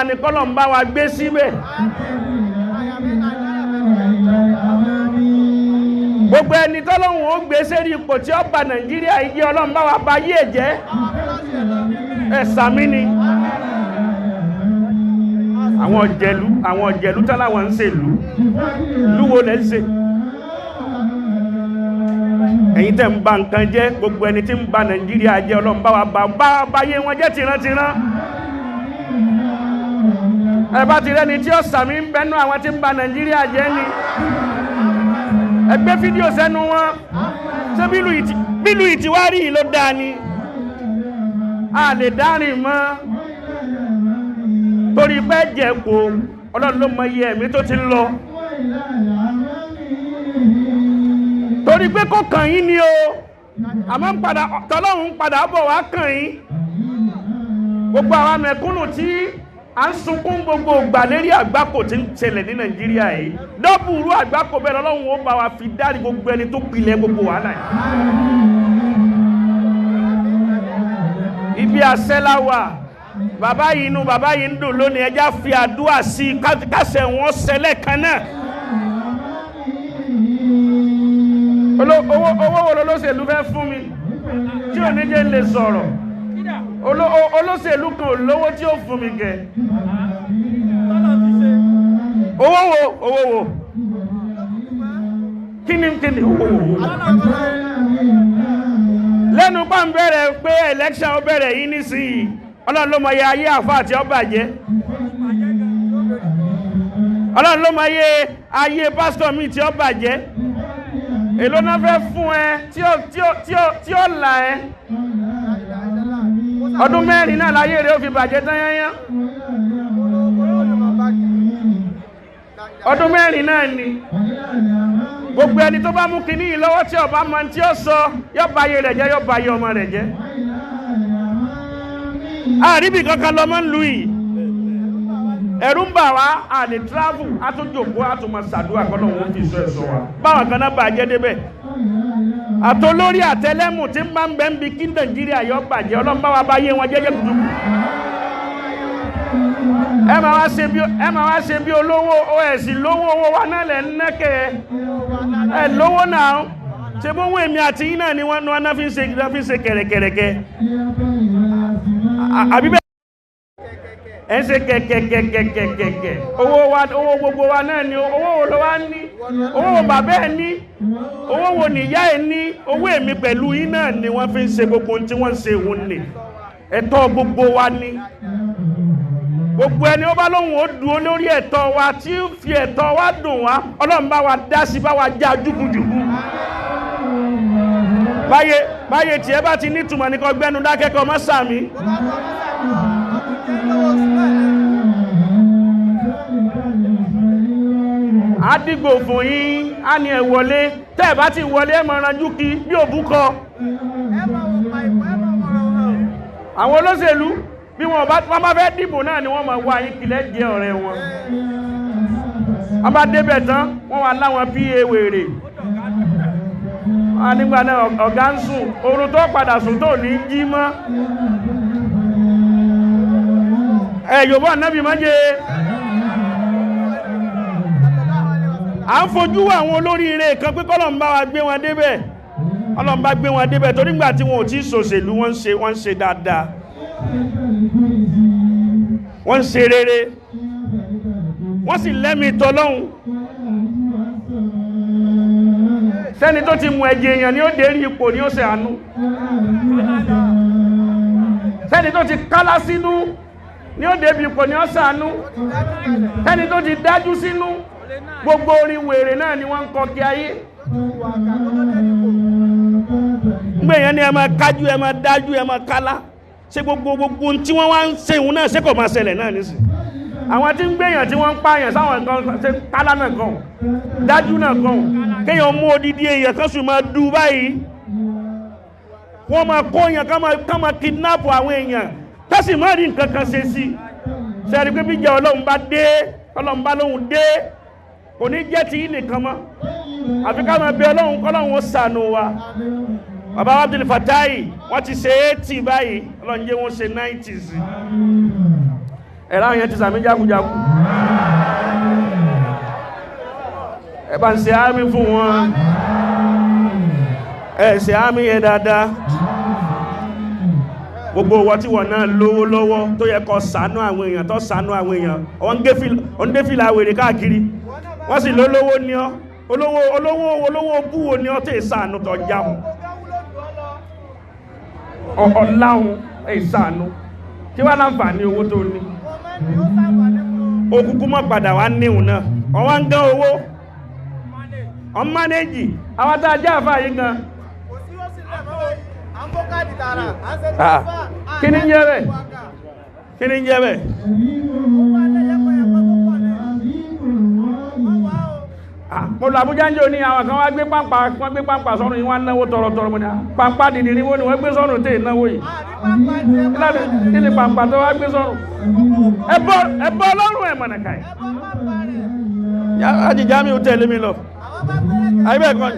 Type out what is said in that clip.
ni kọ́lọ̀ ń bá wa gbé síbẹ̀. Gbogbo ẹni tọ́lọ́hun ó gbé sérí ipò tí ó bà Nàìjíríà yìí jẹ́ Ọlọ́run bá wa bá yé jẹ́. Ẹ̀sàmí ni. Àwọn ọ̀jẹ̀lú tọ́láwọn ń ṣèlú. Lúwo lẹ́ ń ṣe. Ẹ̀yin tẹ́ ń ba nǹkan jẹ́, gbogbo ẹni tí ń ba Nàìjíríà jẹ́ Ọlọ́run bá wa bá yé wọn jẹ́ tìrántìrán. Ẹbá ti rẹ́ni tí ó sàmì ń bẹnu àwọn tí ń ba Nàìjíríà jẹ́ ni. Ẹgbẹ́ fídíò sẹ́nu wọn. Ṣé bílù ìtìwárí ló dáa ni? A lè dárìn mọ́. Torí pé jẹ́ kò Ọlọ́run ló mọ iye ẹ̀mí tó ti lọ. Torí pé kò kàn yín ni o. Àmọ́ tọ́lọ́run padà bọ̀ wá kàn yín. Gbogbo àwọn mẹ̀kúnnù tí a ń sunkún gbogbo ìgbà lérí àgbákò tí ń ṣẹlẹ̀ ní Nàìjíríà yìí. Dọ́bùrú àgbákò bẹ́ẹ̀ Ọlọ́run ó bá wa fi dárí gbogbo ẹni tó pilẹ̀ gbogbo wàhálà yìí. Ibi àṣẹ́láwà, bàbá yìí ń dùn lónìí, ẹjá fi àdúrà sí kásẹ̀ wọn ṣẹlẹ̀ kan náà. Owó wo lolóṣèlú fẹ́ fún mi tí ò ní jẹ́ lè sọ̀rọ̀? Olóṣèlú kan olówó tí ó fún mi gẹ̀. Owó wo kíni owó wo lẹ́nu bá ń bẹ̀rẹ̀ pé election ó bẹ̀rẹ̀ yìí nísìnyí Ọlọ́run ló mọ iye ayé àfáà tí ó bàjẹ́. Ọlọ́run ló mọ iye ayé pásítọ̀ mi tí ó bàjẹ́. Èló náà fẹ́ fún ẹ tí ó là ẹ́. Ọdún mẹ́rin náà láyé rẹ̀ ó fi bàjẹ́ tán yányán. Ọdún mẹ́rin náà ni. Gbogbo ẹni tó bá mú kíní yìí lọ́wọ́ tí ọba mọ tí ó sọ yóò bà ayé rẹ̀ jẹ́, yóò bà ayé ọmọ rẹ̀ jẹ́. Àríbì kankan lọ mọ́ ń lu yìí. Ẹ̀rù ń bà wá, a lè travel, a tún jòkó, a tún máa ṣàdúrà kọ́nà wọn fi sọ ẹ̀sọ́ wa. Báwọn kan náà bàjẹ́ débẹ̀. Àtolórí àtẹlẹ́mù tí ń bá ń bẹ́ ń bi kí Nàìjíríà yọ bàjẹ́ Ọlọ́run bá wa bá yé wọn jẹ́jẹ́ kùtù. Ẹ máa wá ṣe bí olówó OS lówó owó wa náà lẹ̀ ń nẹ́kẹ̀ ẹ lówó náà. Ṣé bó wọ́n èmi àti yín náà ni wọ́n náà fi ń ṣe kẹ̀rẹ̀kẹ̀rẹ̀kẹ̀. Àbí bẹ́ẹ̀ ẹ ṣe kẹ̀kẹ̀kẹ̀kẹ̀kẹ̀. Owó gbogbo wa náà ni owó wo ló wá ní? Owó wo bàbá ẹ ní? Owó wo nìyá ẹ ní? Owó èmi pẹ̀lú yín náà ni wọ́n fi ń ṣe gbogbo tí wọ́n ń ṣe òun ni. Ẹ̀tọ́ gbogbo wa ni. Gbogbo ẹni ó bá lóhùn ó dúró lórí ẹ̀tọ́ wa tí ń fi ẹ̀tọ́ wa dùn wá Ọlọ́run bá wa dá sí, bá wa já jùkújùkú. Báyé tí ẹ bá ti nítumọ̀ ní kó gbẹ́nu dákẹ́kọ̀ọ́ mọ́ sàmí. Àdìgbò fún yín, a ní ẹ wọlé, tẹ́ ẹ bá ti wọlé ẹ máa ranjú kí bí òbúkọ. Àwọn olóṣèlú bí wọ́n bá fẹ́ dìbò náà ni wọ́n máa wá yín kílẹ̀ jẹ́ ọ̀rẹ́ wọn. Wọ́n bá débẹ̀ tán, wọ́n wá láwọn PA wèrè. Wọ́n nígbà náà ọ̀gá ń sùn, oorun tó padà sùn tó ní jí mọ́. Yòbó ànábì máa jẹ́. À ń fojú àwọn olóríire kan pé k'Ọlọ́run bá wa gbé wọn débẹ̀. Ọlọ́run bá gbé wọn débẹ̀ torí nígbà tí wọn ò tí ṣòṣèlú wọ́n ń ṣe dáadáa. Wọ́n ń ṣe rere. Wọ́n sì lẹ́mìí t'Ọlọ́run. Sẹ́ni tó ti mú ẹ̀jẹ̀ èèyàn ni ó dé rí ipò ni ó ṣe àánú. Sẹ́ni tó ti kálá sínú ni ó débi ipò ni ó ṣàánú. Sẹ́ni tó ti dájú sínú gbogbo orin wèrè náà ni wọ́n ń kọ kí ayé. Gbé yẹn ni ẹ máa kájú, ẹ máa dájú, ẹ máa kálá. Ṣé gbogbo tí wọ́n wá ń ṣe ìhun náà ṣé kò máa ṣẹlẹ̀ náà nísìn? Àwọn tí ń gbéyàn tí wọ́n ń pààyàn sáwọn kan ṣe kálá náà kan, dájú náà kan. Kéèyàn mú odidi èèyàn kan sùn máa dù báyìí. Wọ́n máa kó èèyàn ká máa kidnap àwọn èèyàn. Tẹ́sì má rí nǹkan kan ṣe sí. Ṣé ẹ rí pé bí ìjà Ọlọ́run bá dé, Ọlọ́run bá lóhun dé, kò ní jẹ́ ti nìkan mọ́. Àfi ká máa bẹ Ọlọ́run k'Ọlọ́run ó ṣàánú wa. Bàbá Abdul Fatai wọ́n ti ṣe 80 báyìí, Ọlọ́run jẹ́ wọ́n ṣe 90s. ẹ̀rá yẹn ti sàmì jákújákú ẹ bá ń ṣe àmì fún wọn ẹ ṣe àmì yẹn dáadáa gbogbo wọ́n tí wọ́n náà lówó lọ́wọ́ tó yẹ kó ṣàánú àwọn èèyàn tó ṣàánú àwọn èèyàn wọ́n dé fìlà wèrè káàkiri wọ́n sì lólówó ní ọ́ olówó búwo ní ọ́ tó ìṣàánú tó jáhùn ọ̀láhùn ìṣàánú kí wá láǹfààní owó tó ní okùnkùn mọ́ padà wá níhùn náà wọ́n wá ń gán owó ọmọ mánéjì àwọn tá a jẹ́ àfáà yìí gan kí ni ń jẹ́ bẹ́ẹ̀ kí ni ń jẹ́ bẹ́ẹ̀ mo lọ Àbújá ń jò ní àwọn kan wá gbé pàǹpà sọ́run yìí wọ́n náwó tọrọtọrọ mọ́ ní pàǹpà dìdì ní wọ́n ni wọ́n gbé sọ́run tẹ́ ìnáwó yìí kí ni pàǹpà tó wá gbé sọ́run ẹbọ́ ọlọ́run ẹ̀ mọ̀nàkà yìí ajìjá mi ò tẹ̀lé mi lọ ayébẹ̀ kan